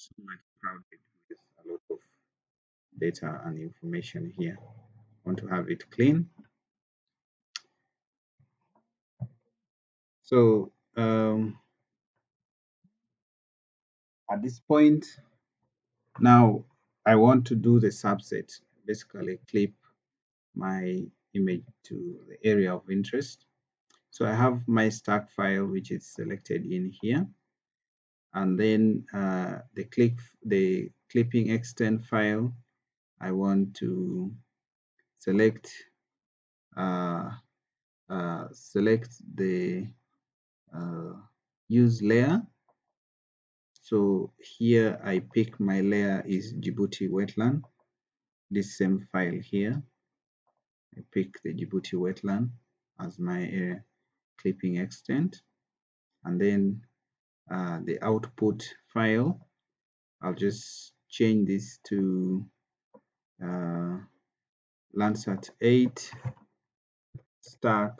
so much crowded with a lot of data and information here. I want to have it clean. So at this point, now I want to do the subset, basically clip my image to the area of interest. So I have my stack file, which is selected in here. And then the clipping extent file, I want to select uh, select the use layer. So here I pick my layer is Djibouti wetland. This same file here, I pick the Djibouti wetland as my clipping extent, and then the output file, I'll just change this to uh, Landsat 8 stack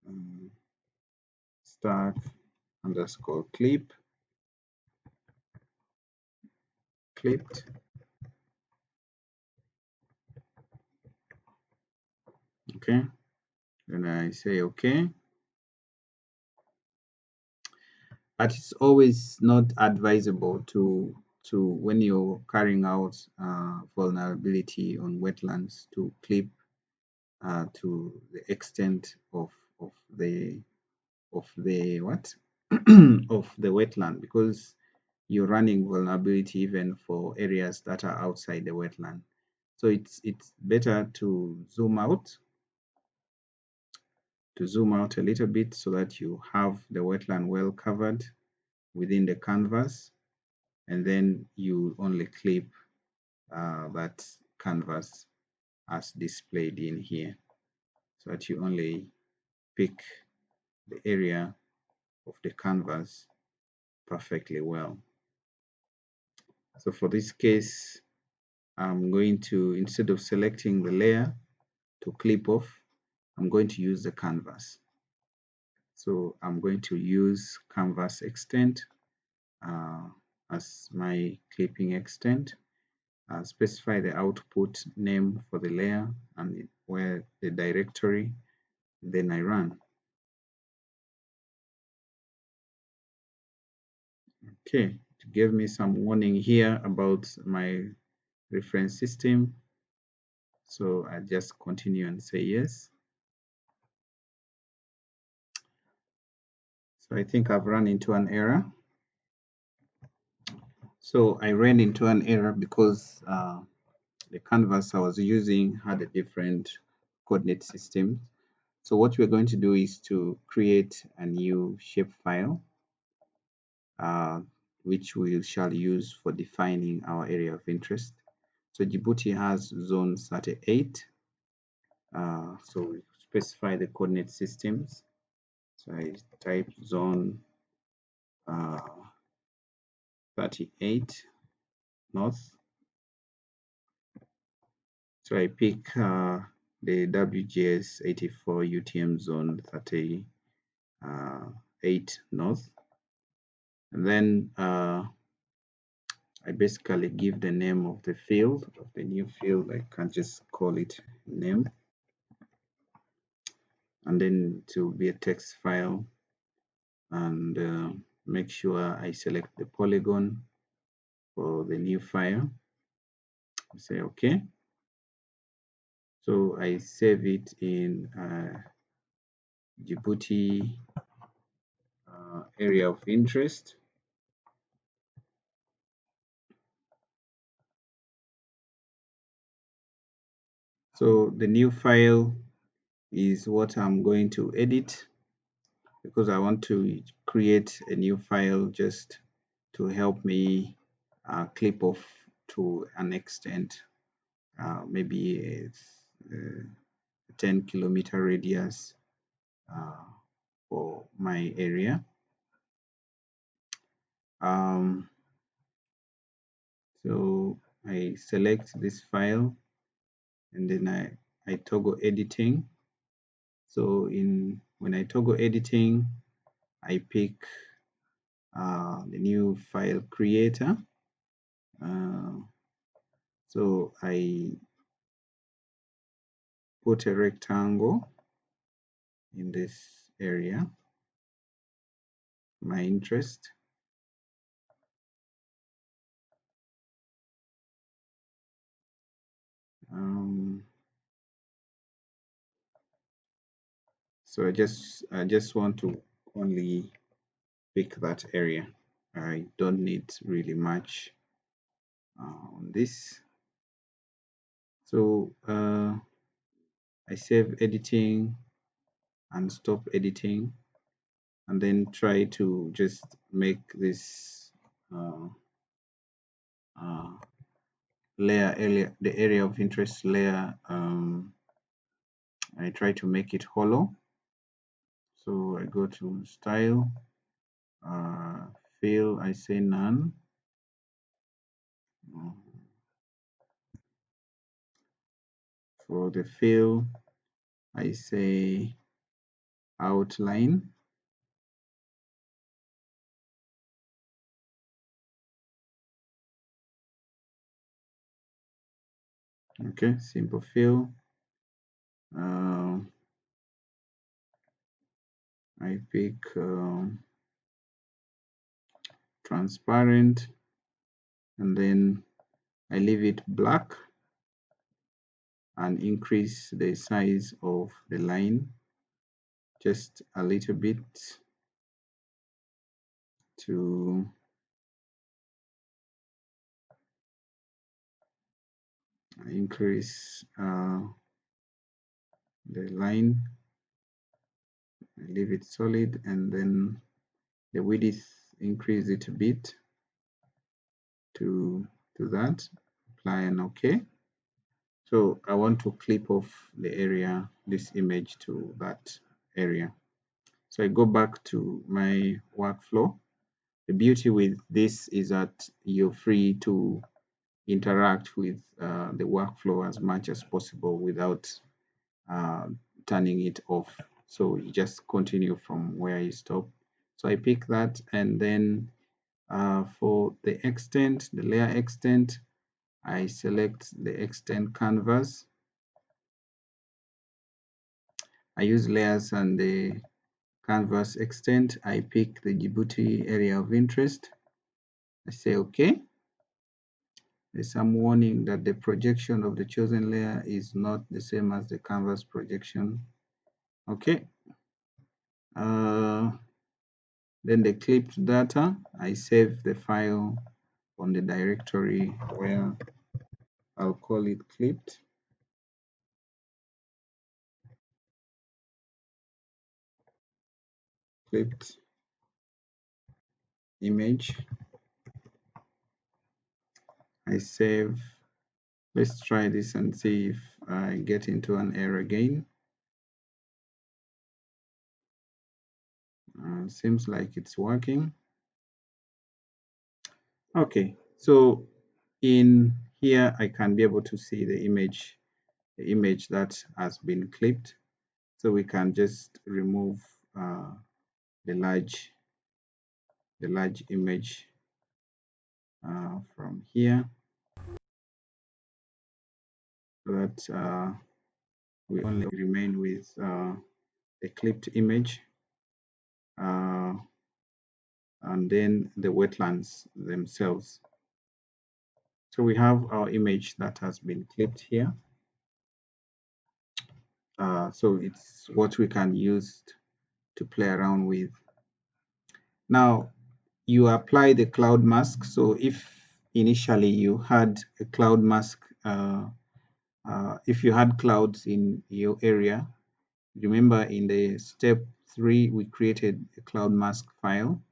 um, stack underscore clipped. Okay, then I say okay. But it's always not advisable to when you're carrying out vulnerability on wetlands to clip to the extent of the what of the wetland, because you're running vulnerability even for areas that are outside the wetland. So it's better to zoom out a little bit so that you have the wetland well covered within the canvas, and then you only clip that canvas as displayed in here, so that you only pick the area of the canvas perfectly well. So for this case, I'm going to, instead of selecting the layer to clip off, I'm going to use the canvas. So I'm going to use canvas extent as my clipping extent. Specify the output name for the layer and where the directory, then I run. Okay, it gave me some warning here about my reference system. So I just continue and say yes. So I think I've run into an error. So I ran into an error because the canvas I was using had a different coordinate system. So what we're going to do is to create a new shapefile, which we shall use for defining our area of interest. So Djibouti has zone 38. So we specify the coordinate systems. So I type zone 38 north. So I pick the WGS 84 UTM zone 38 north. And then I basically give the name of the field, of the new field. I can just call it name. And then it will be a text file, and make sure I select the polygon for the new file. Say okay. So I save it in Djibouti area of interest. So the new file is what I'm going to edit, because I want to create a new file just to help me clip off to an extent, maybe a 10-kilometer radius for my area. So I select this file, and then I toggle editing. So when I toggle editing, I pick the new file creator. So I put a rectangle in this area, my interest. So I just want to only pick that area. I don't need really much on this. So I save editing and stop editing, and then try to just make this layer, the area of interest layer, I try to make it hollow. So I go to style, fill, I say none. For the fill, I say outline. Okay, simple fill. I pick transparent, and then I leave it black and increase the size of the line just a little bit to increase the line. I leave it solid, and then the width increase it a bit to that. Apply and OK. So I want to clip off the area, this image to that area. So I go back to my workflow. The beauty with this is that you're free to interact with the workflow as much as possible without uh, turning it off. So you just continue from where you stop. So I pick that, and then for the extent, the layer extent, I select the extent canvas. I use layers and the canvas extent. I pick the Djibouti area of interest. I say OK. There's some warning that the projection of the chosen layer is not the same as the canvas projection. OK. Then the clipped data, I save the file on the directory where I'll call it clipped. Clipped image. I save. Let's try this and see if I get into an error again. Seems like it's working. Okay, so in here I can be able to see the image that has been clipped. So we can just remove the large image from here, so that we only remain with the clipped image, and then the wetlands themselves. So we have our image that has been clipped here. So it's what we can use to play around with. Now you apply the cloud mask. So if initially you had a cloud mask, if you had clouds in your area, remember in the step 3 we created a cloud mask file.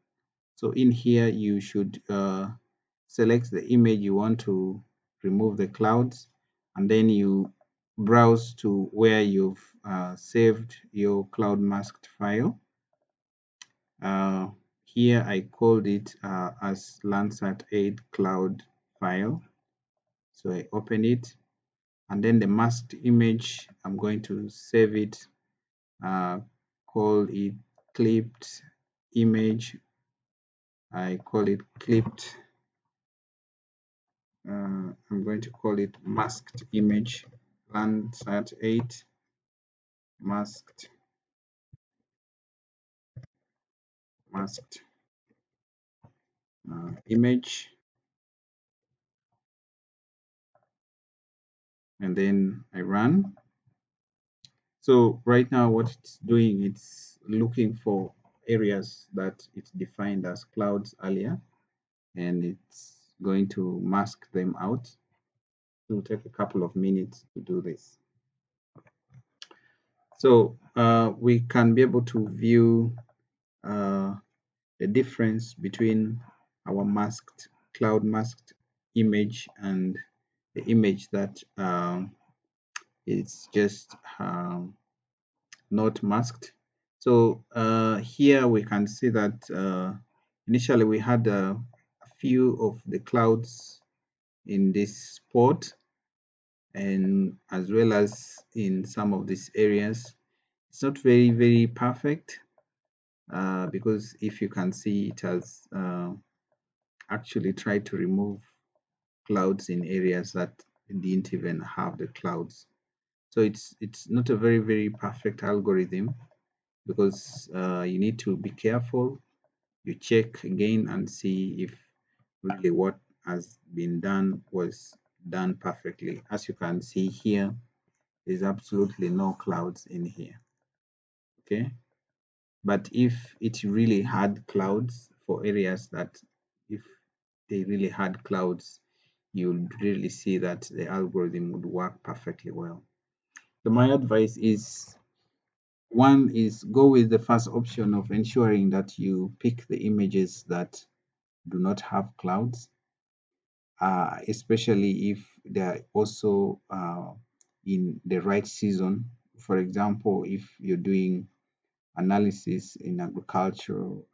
So in here you should select the image you want to remove the clouds, and then you browse to where you've saved your cloud masked file. Here I called it as Landsat 8 cloud file. So I open it, and then the masked image, I'm going to save it, call it clipped image, I call it clipped. I'm going to call it masked image. Landsat 8 masked image, and then I run. So right now what it's doing, it's looking for areas that it's defined as clouds earlier, and it's going to mask them out. It will take a couple of minutes to do this. So we can be able to view uh, the difference between our cloud masked image and the image that is just not masked. So here we can see that initially we had a few of the clouds in this spot, and as well as in some of these areas. It's not very perfect because if you can see, it has actually tried to remove clouds in areas that didn't even have the clouds. So it's not a very perfect algorithm, because you need to be careful. You check again and see if really what has been done was done perfectly. As you can see here, there's absolutely no clouds in here. Okay, but if it really had clouds for areas that, if they really had clouds, you'll really see that the algorithm would work perfectly well. So my advice is, one is go with the first option of ensuring that you pick the images that do not have clouds, especially if they're also in the right season. For example, if you're doing analysis in agricultural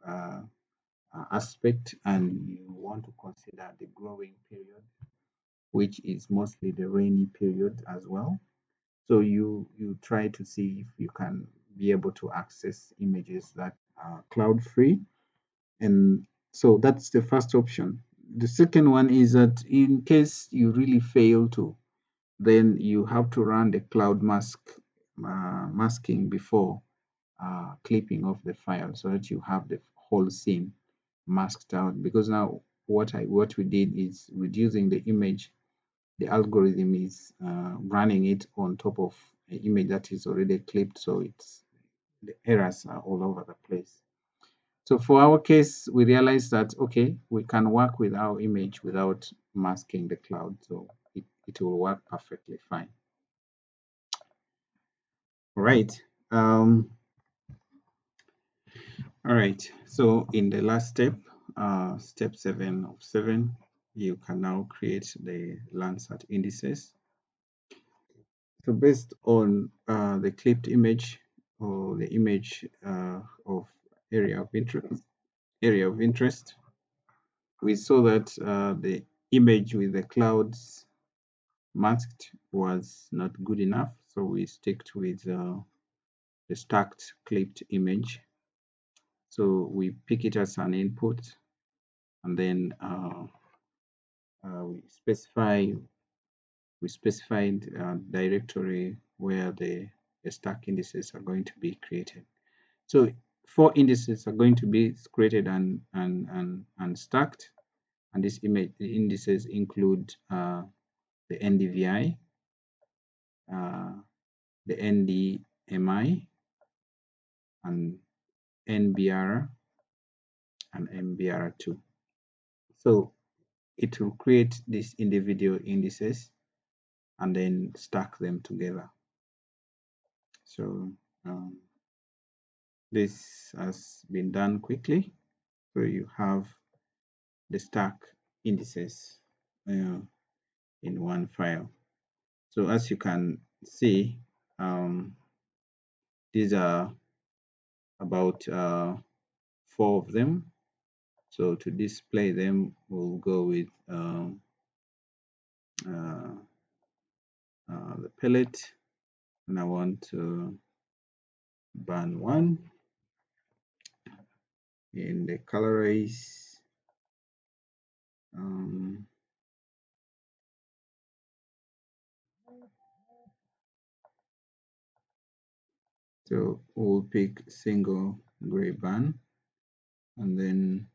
aspect and you want to consider the growing period, which is mostly the rainy period as well. So you try to see if you can be able to access images that are cloud free. And so that's the first option. The second one is that in case you really fail to, then you have to run the cloud masking before clipping of the file, so that you have the whole scene masked out. Because now what we did is reducing the image. The algorithm is running it on top of an image that is already clipped, so the errors are all over the place. So for our case, we realized that, okay, we can work with our image without masking the cloud, so it will work perfectly fine. All right. All right. So in the last step, step 7 of 7, you can now create the Landsat indices. So based on the clipped image, or the image of area of interest, we saw that the image with the clouds masked was not good enough, so we stick with the stacked clipped image. So we pick it as an input, and then we specified a directory where the stack indices are going to be created. So 4 indices are going to be created and stacked, and this image indices include the NDVI, the NDMI, and NBR and MBR2. So it will create these individual indices and then stack them together. So this has been done quickly. So you have the stack indices in one file. So as you can see, these are about 4 of them. So to display them, we'll go with the palette, and I want to burn 1 in the colorize. Um, so we'll pick single gray band and then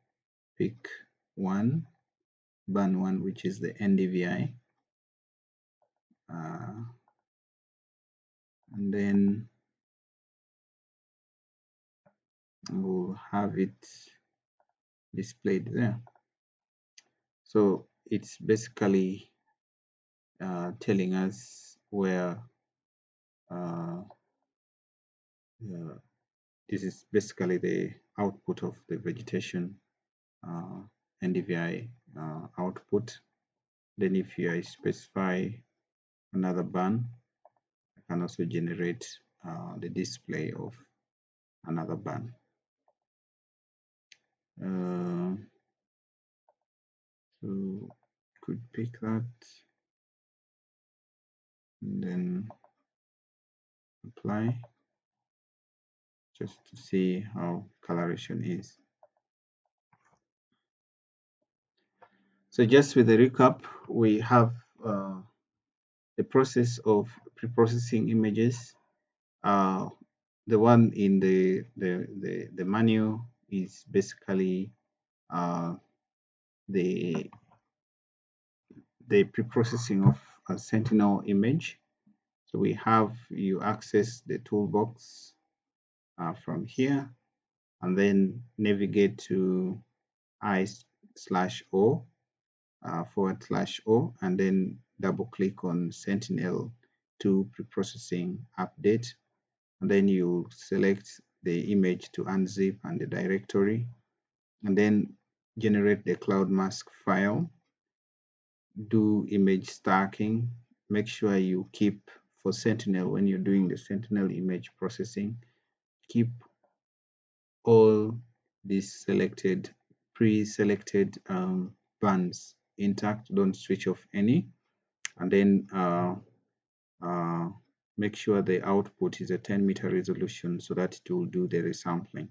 pick band one, which is the NDVI. And then we'll have it displayed there. So it's basically telling us where this is basically the output of the vegetation NDVI output. Then if I specify another band, I can also generate the display of another band. So could pick that and then apply just to see how coloration is. So just with a recap, we have the process of pre-processing images. The one in the manual is basically the pre-processing of a Sentinel image. So we have you access the toolbox from here and then navigate to I/O /O and then double click on Sentinel to pre-processing update, and then you select the image to unzip and the directory, and then generate the cloud mask file, do image stacking. Make sure you keep for Sentinel, when you're doing the Sentinel image processing, keep all these selected pre-selected bands intact, don't switch off any, and then make sure the output is a 10-meter resolution so that it will do the resampling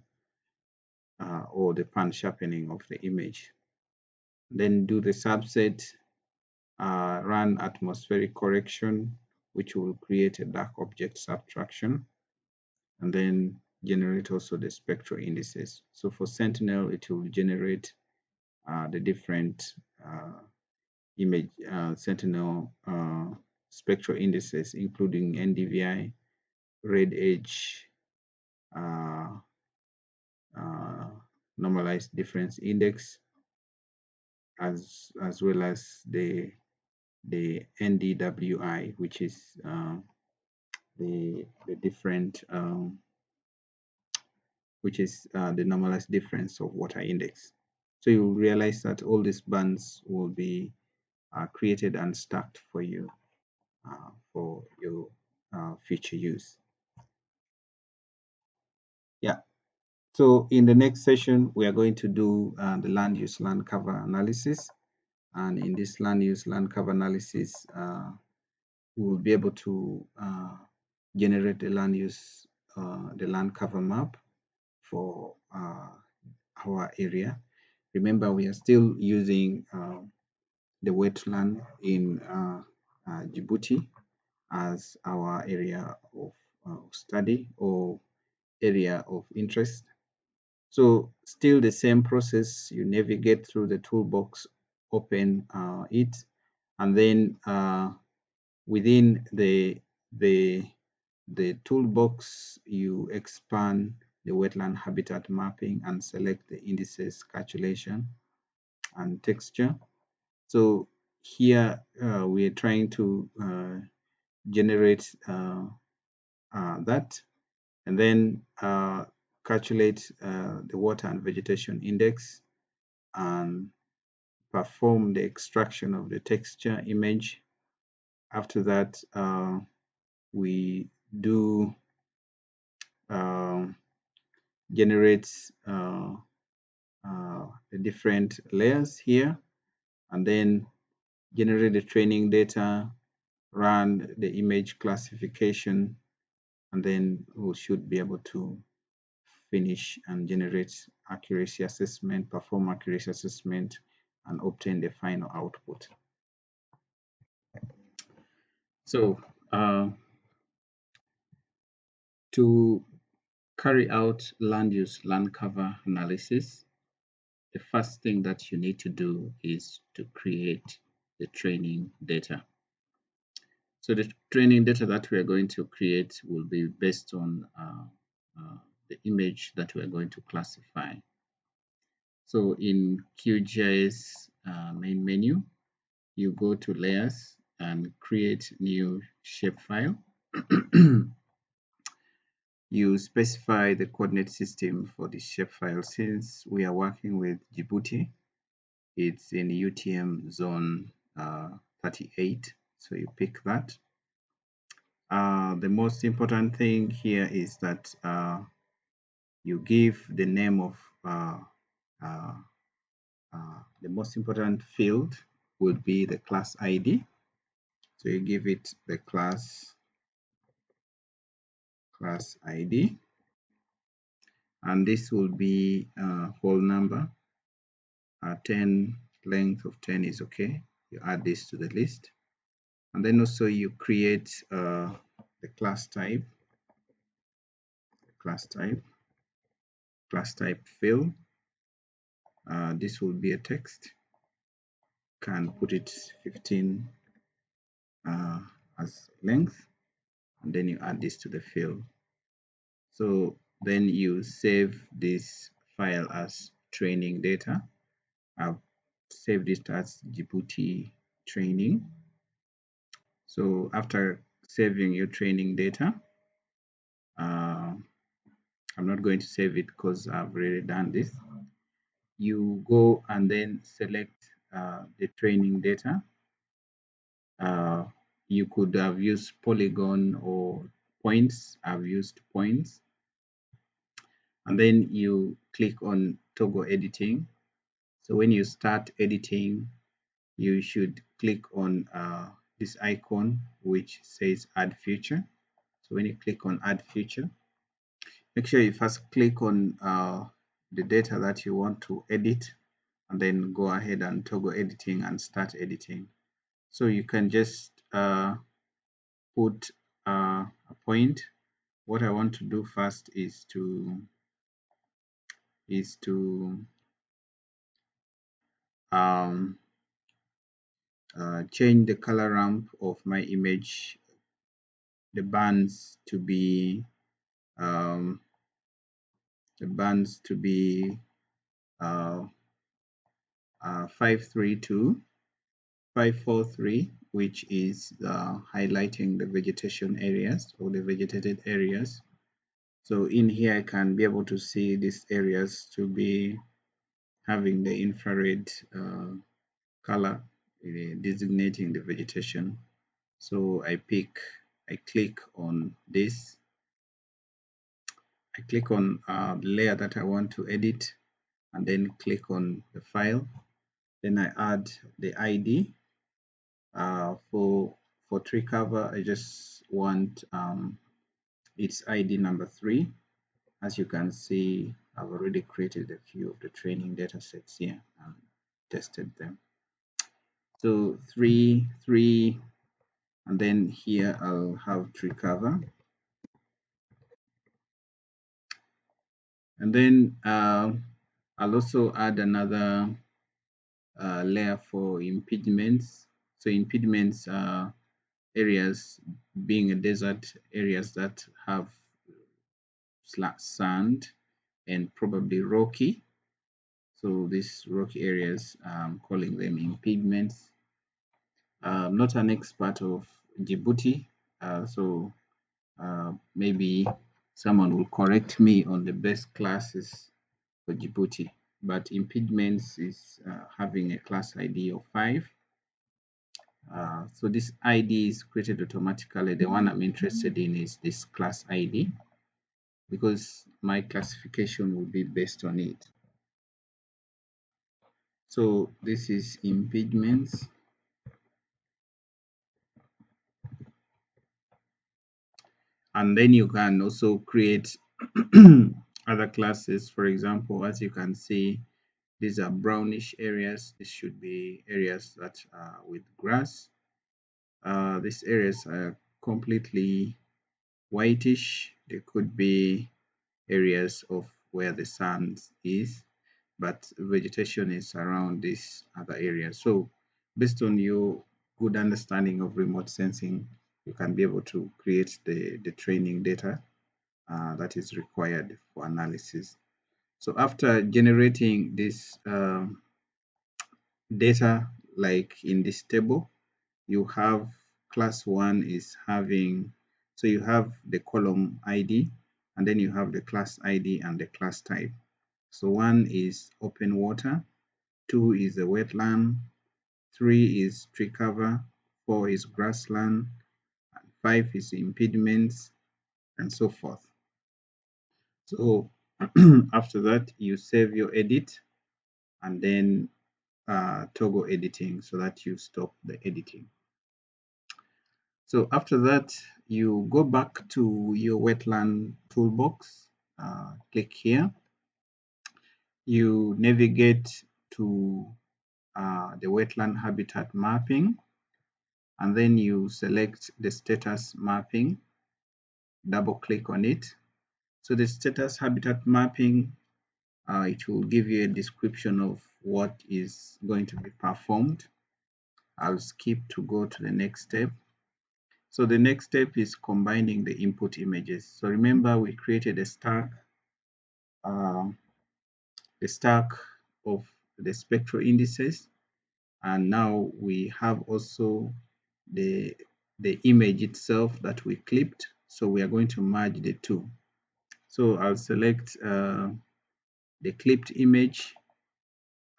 or the pan sharpening of the image. Then do the subset, run atmospheric correction, which will create a dark object subtraction, and then generate also the spectral indices. So for Sentinel, it will generate the different image Sentinel spectral indices, including NDVI, red edge, uh, normalized difference index, as well as the NDWI, which is the different which is the normalized difference of water index. So you'll realize that all these bands will be created and stacked for you for your future use. Yeah. So in the next session, we are going to do the land use land cover analysis. And in this land use land cover analysis, we will be able to generate the land use, the land cover map for our area. Remember, we are still using the wetland in Djibouti as our area of study or area of interest. So still the same process, you navigate through the toolbox, open it, and then within the toolbox, you expand the wetland habitat mapping and select the indices, calculation, and texture. So here we are trying to generate that, and then calculate the water and vegetation index and perform the extraction of the texture image. After that, we do generate the different layers here, and then generate the training data, run the image classification, and then we should be able to finish and generate accuracy assessment, perform accuracy assessment, and obtain the final output. So to carry out land use land cover analysis, the first thing that you need to do is to create the training data. So the training data that we are going to create will be based on the image that we are going to classify. So in QGIS main menu, you go to layers and create new shapefile. You specify the coordinate system for the shapefile. Since we are working with Djibouti, it's in UTM zone 38, so you pick that. The most important thing here is that you give the name of the most important field would be the class ID. So you give it the class ID, and this will be whole number. 10, length of 10 is okay. You add this to the list, and then also you create the class type field. This will be a text. Can put it 15 as length, and then you add this to the field. So then you save this file as training data. I've saved it as Djibouti training. So after saving your training data, I'm not going to save it because I've already done this. You go and then select the training data. You could have used polygon or points. I've used points. And then you click on toggle editing. So when you start editing, you should click on this icon which says add feature. So when you click on add feature, make sure you first click on the data that you want to edit, and then go ahead and toggle editing and start editing. So you can just put a point. What I want to do first is to change the color ramp of my image, the bands to be 532 543, which is highlighting the vegetation areas or the vegetated areas. So in here I can be able to see these areas to be having the infrared color designating the vegetation. So I click on this. I click on the layer that I want to edit, and then click on the file. Then I add the ID. For tree cover, I just want its ID number 3. As you can see, I've already created a few of the training data sets here and tested them. So 3, 3, and then here I'll have tree cover. And then I'll also add another layer for impediments. So impediments are areas, being a desert, areas that have sand and probably rocky. So these rocky areas, I'm calling them impediments. I'm not an expert of Djibouti, so maybe someone will correct me on the best classes for Djibouti. But impediments is having a class ID of 5. So this ID is created automatically. The one I'm interested in is this class ID, because my classification will be based on it. So this is impediments. And then you can also create other classes. For example, as you can see, These are brownish areas. This should be areas that are with grass. These areas are completely whitish. They could be areas of where the sun is, but vegetation is around this other area. So based on your good understanding of remote sensing, you can be able to create the training data that is required for analysis. So after generating this data, like in this table, you have class 1 is having, so you have the column ID, and then you have the class ID and the class type. So 1 is open water, 2 is a wetland, 3 is tree cover, 4 is grassland, 5 is impediments, and so forth. So after that, you save your edit and then toggle editing so that you stop the editing. So after that, you go back to your wetland toolbox, click here. You navigate to the wetland habitat mapping, and then you select the status mapping, double click on it. So the status habitat mapping, it will give you a description of what is going to be performed. I'll skip to go to the next step. So the next step is combining the input images. So remember, we created a stack, uh, the stack of the spectral indices, and now we have also the image itself that we clipped. So we are going to merge the two. So I'll select the clipped image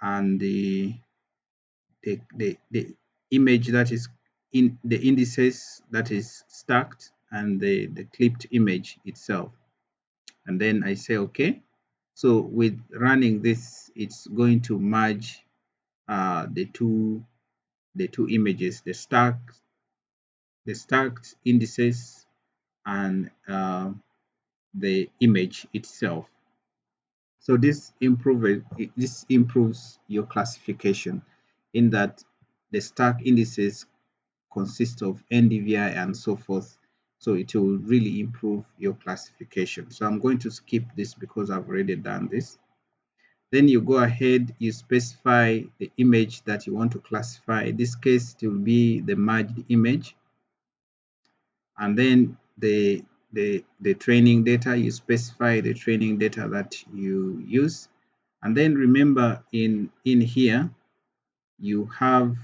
and the image that is in the indices that is stacked, and the clipped image itself. And then I say OK. So with running this, it's going to merge the two images, the stacked indices and the image itself. So this improves your classification, in that the stack indices consist of NDVI and so forth. So it will really improve your classification. So I'm going to skip this because I've already done this. Then you go ahead, you specify the image that you want to classify. In this case, it will be the merged image. And then the training data, you specify the training data that you use. And then remember, in here, you have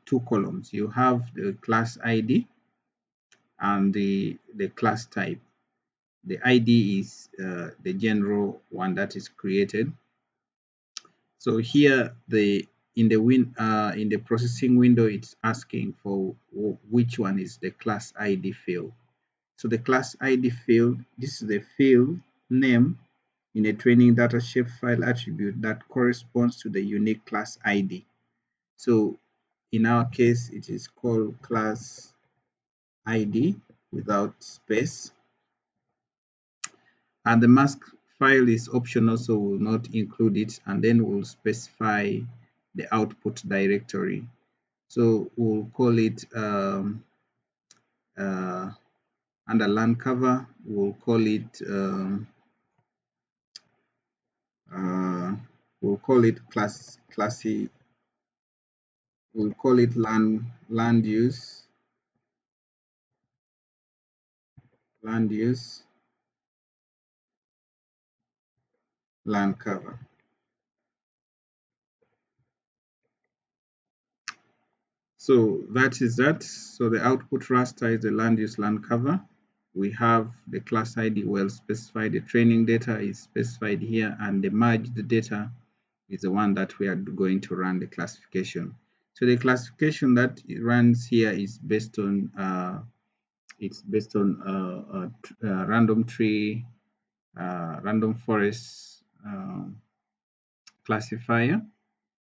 two columns. You have the class ID and the class type. The ID is the general one that is created. So here, in the processing window, it's asking for which one is the class ID field. So the class ID field, this is the field name in a training data shapefile attribute that corresponds to the unique class ID. So in our case, it is called class ID without space. And the mask file is optional, so we'll not include it, and then we'll specify the output directory. So we'll call it under land cover, we'll call it classy, we'll call it land use land cover. So that is that. So the output raster is the land use land cover. We have the class ID well specified. The training data is specified here, and the merged data is the one that we are going to run the classification. So the classification that it runs here is based on random tree, random forest classifier.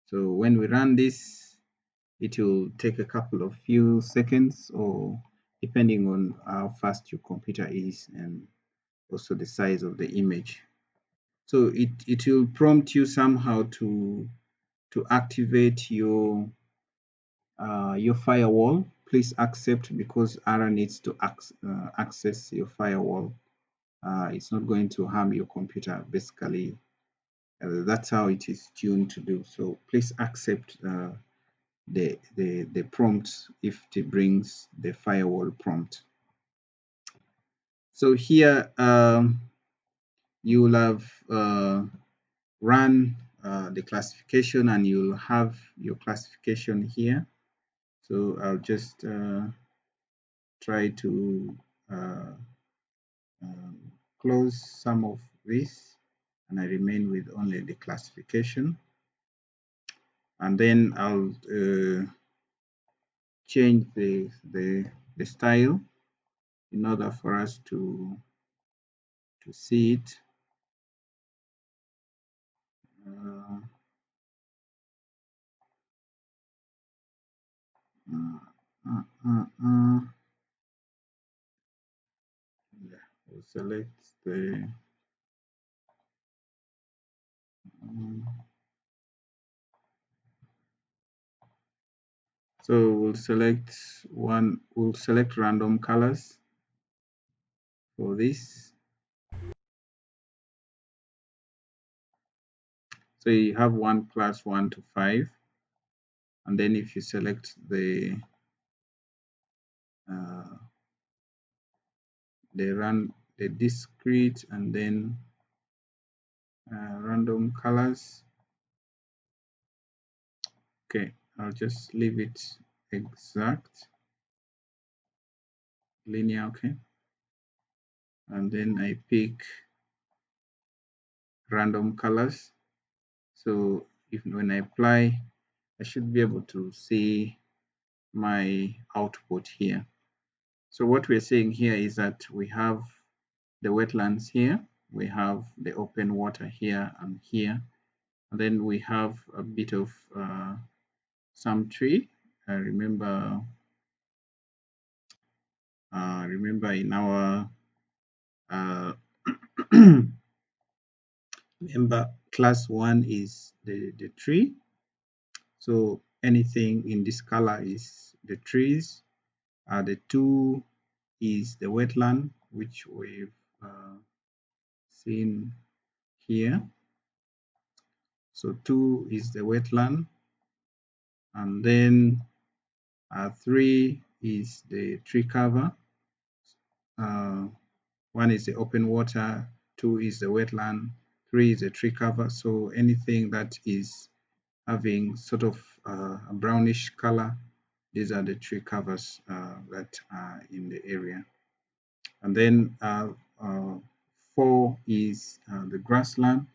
So when we run this, it will take a couple of few seconds, or depending on how fast your computer is and also the size of the image. So it will prompt you somehow to activate your firewall. Please accept, because Ara needs to access your firewall. It's not going to harm your computer. Basically, that's how it is tuned to do. So please accept the prompt if it brings the firewall prompt. So here you will have run the classification, and you'll have your classification here. So I'll just try to uh, close some of this, and I remain with only the classification. And then I'll change the style in order for us to see it. Uh, uh, uh, uh, yeah, we'll select the um, so we'll select random colors for this. So you have one class 1 to 5, and then if you select the uh, the discrete and then random colors. Okay, I'll just leave it exact linear. Okay, and then I pick random colors. So when I apply, I should be able to see my output here. So what we're saying here is that we have the wetlands here, we have the open water here and here, and then we have a bit of some tree. I remember in our remember class 1 is the tree. So anything in this color is the trees. The 2 is the wetland, which we've seen here. So 2 is the wetland, and then 3 is the tree cover. 1 is the open water, 2 is the wetland, 3 is the tree cover. So anything that is having sort of a brownish color, these are the tree covers that are in the area. And then 4 is the grassland.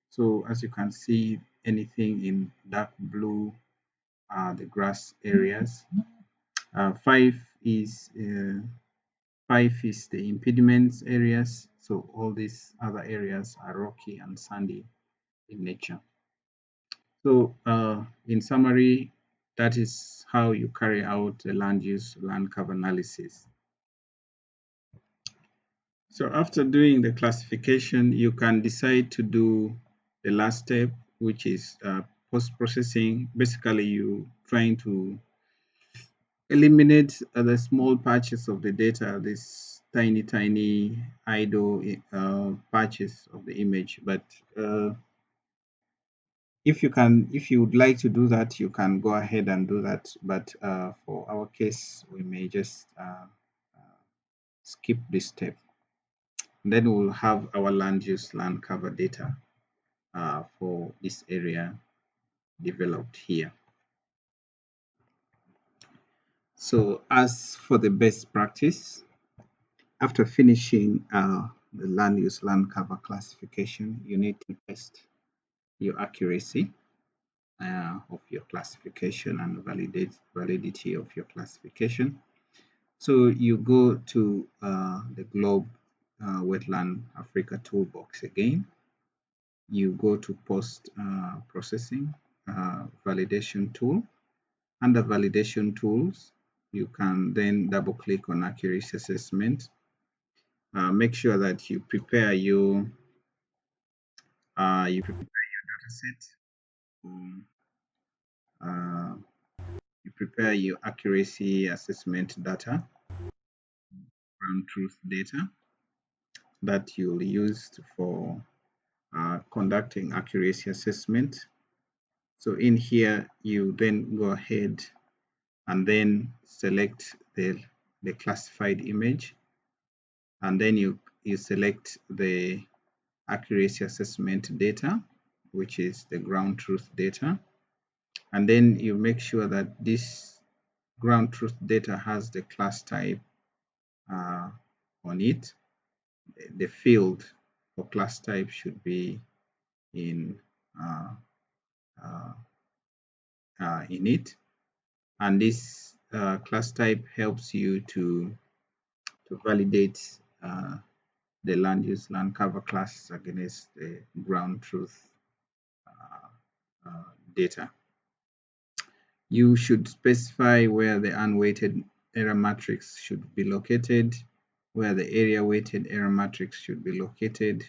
So as you can see, anything in dark blue are the grass areas. 5 is the impediments areas. So all these other areas are rocky and sandy in nature. So in summary, that is how you carry out the land use land cover analysis. So after doing the classification, you can decide to do the last step, which is post-processing. Basically, you trying to eliminate the small patches of the data, this tiny idle patches of the image. But if you would like to do that, you can go ahead and do that. But for our case, we may just skip this step. And then we'll have our land use land cover data for this area developed here. So as for the best practice, after finishing the land use land cover classification, you need to test your accuracy of your classification and validity of your classification. So you go to the Globe Wetland Africa toolbox again. You go to post processing validation tool. Under validation tools, you can then double click on accuracy assessment. Make sure that you prepare your You prepare your data set. Uh, you prepare your accuracy assessment data, ground truth data that you'll use for conducting accuracy assessment. So in here, you then go ahead and then select the classified image, and then you select the accuracy assessment data, which is the ground truth data, and then you make sure that this ground truth data has the class type on it. The field for class type should be in uh, uh, in it, and this class type helps you to validate the land use land cover class against the ground truth data. You should specify where the unweighted error matrix should be located, where the area weighted error matrix should be located,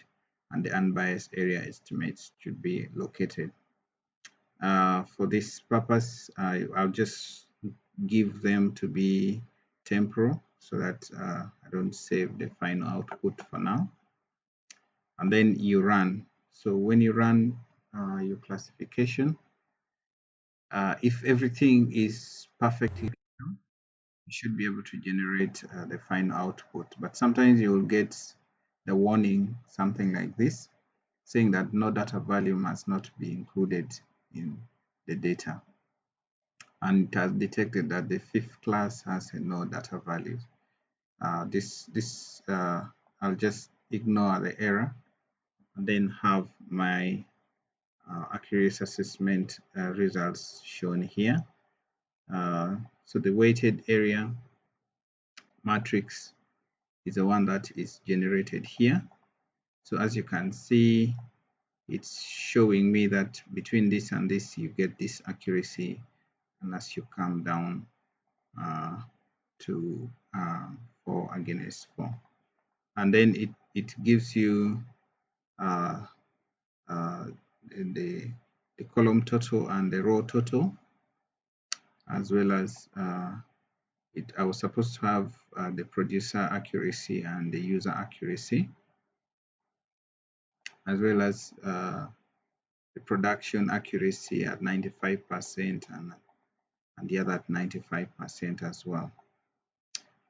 and the unbiased area estimates should be located. For this purpose, I'll just give them to be temporal so that I don't save the final output for now. And then you run. So when you run your classification, if everything is perfectly done, you should be able to generate the final output. But sometimes you will get the warning, something like this, saying that no data value must not be included in the data. And it has detected that the fifth class has a no data value. I'll just ignore the error and then have my accuracy assessment results shown here. So the weighted area matrix is the one that is generated here. So as you can see, it's showing me that between this and this, you get this accuracy. And as you come down to 4 against 4. And then it gives you uh, uh, the, the column total and the row total, as well as I was supposed to have the producer accuracy and the user accuracy, as well as the production accuracy at 95% and the other at 95% as well.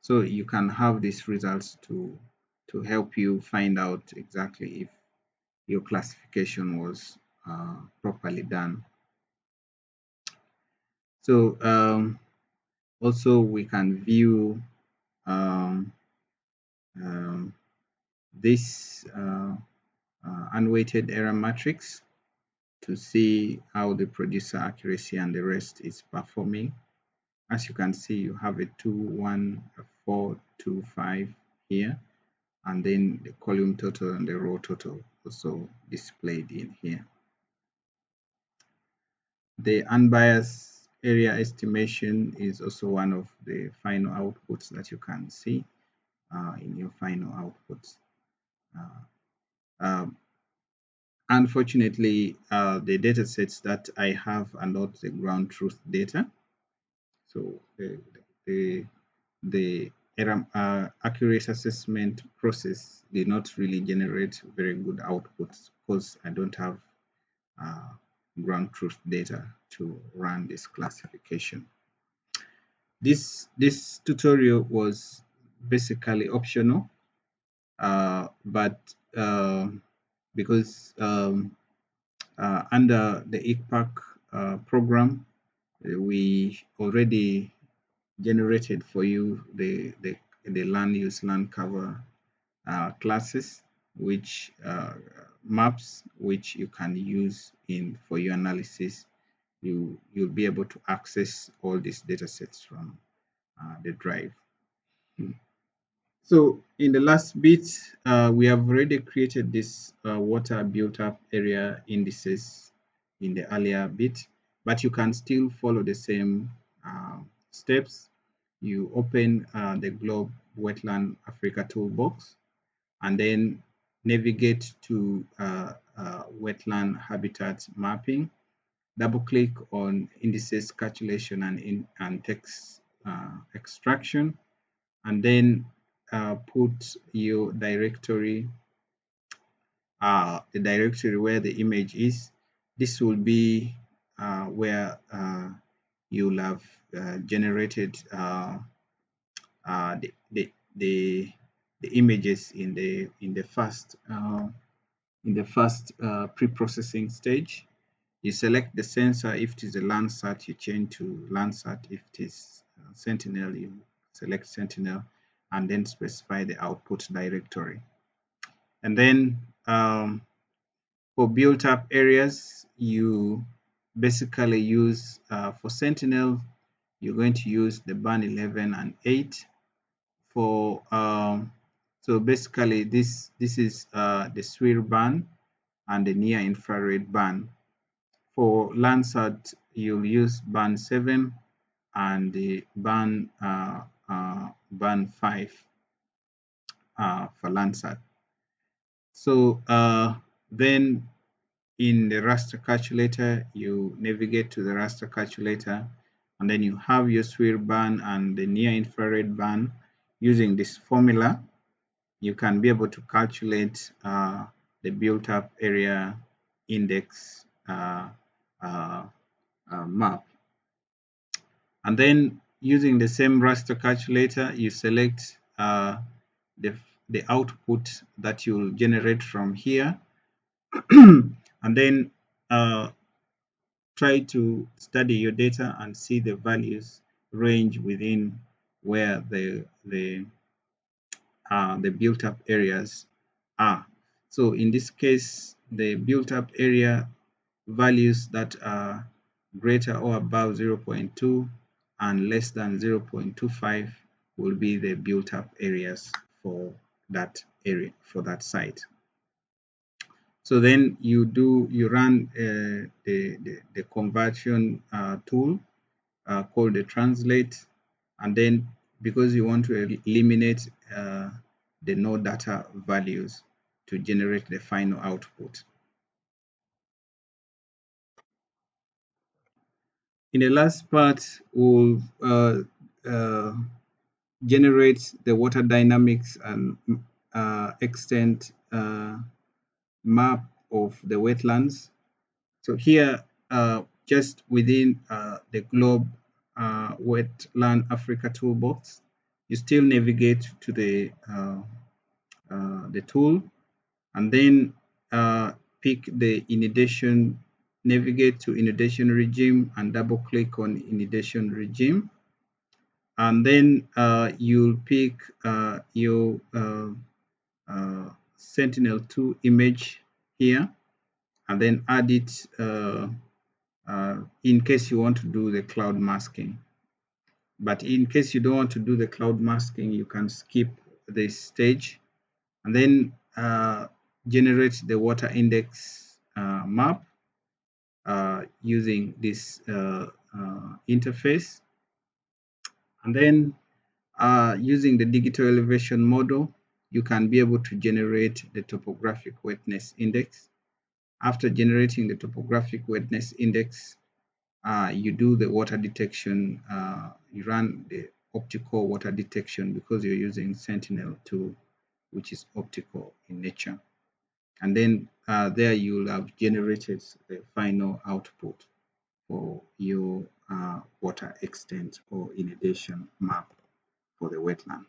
So you can have these results to help you find out exactly if your classification was properly done. So also we can view um, um, this unweighted error matrix to see how the producer accuracy and the rest is performing. As you can see, you have a 2, 1, a 4, 2, 5 here, and then the column total and the row total also displayed in here. The unbiased area estimation is also one of the final outputs that you can see in your final outputs. Um, Unfortunately, the data sets that I have are not the ground truth data. So the error accuracy assessment process did not really generate very good outputs because I don't have uh, ground truth data to run this classification. This tutorial was basically optional, but because under the ICPAC program, we already generated for you the land use land cover classes, which maps which you can use in for your analysis. You'll be able to access all these data sets from the drive. So in the last bit, we have already created this water built up area indices in the earlier bit, but you can still follow the same steps. You open the Globe Wetland Africa toolbox and then navigate to wetland habitat mapping. Double click on indices calculation and text extraction, and then put your directory, the directory where the image is. This will be where you'll have generated the, the images in the first pre-processing stage. You select the sensor. If it is a Landsat, you change to Landsat. If it is Sentinel, you select Sentinel, and then specify the output directory. And then for built-up areas, you basically use for Sentinel, you're going to use the band 11 and 8. For so basically this is the SWIR band and the near infrared band. For Landsat, you'll use band 7 and the band 5 for Landsat. So then in the raster calculator, you navigate to the raster calculator, and then you have your SWIR band and the near infrared band. Using this formula, you can be able to calculate the built-up area index map. And then using the same raster calculator, you select the output that you'll generate from here, and then try to study your data and see the values range within where the built-up areas are. So in this case, the built-up area values that are greater or above 0.2 and less than 0.25 will be the built-up areas for that area, for that site. So then you run the conversion tool called the translate, and then because you want to eliminate the no data values to generate the final output. In the last part, we'll generate the water dynamics and extent map of the wetlands. So here, just within the globe wetland Africa toolbox, you still navigate to the tool, and then pick the inundation, navigate to inundation regime and double click on inundation regime. And then you'll pick your Sentinel-2 image here, and then add it in case you want to do the cloud masking. But in case you don't want to do the cloud masking, you can skip this stage, and then generate the water index map using this interface. And then using the digital elevation model, you can be able to generate the topographic wetness index. After generating the topographic wetness index, you do the water detection, you run the optical water detection because you're using Sentinel-2, which is optical in nature. And then there you'll have generated the final output for your water extent or inundation map for the wetland.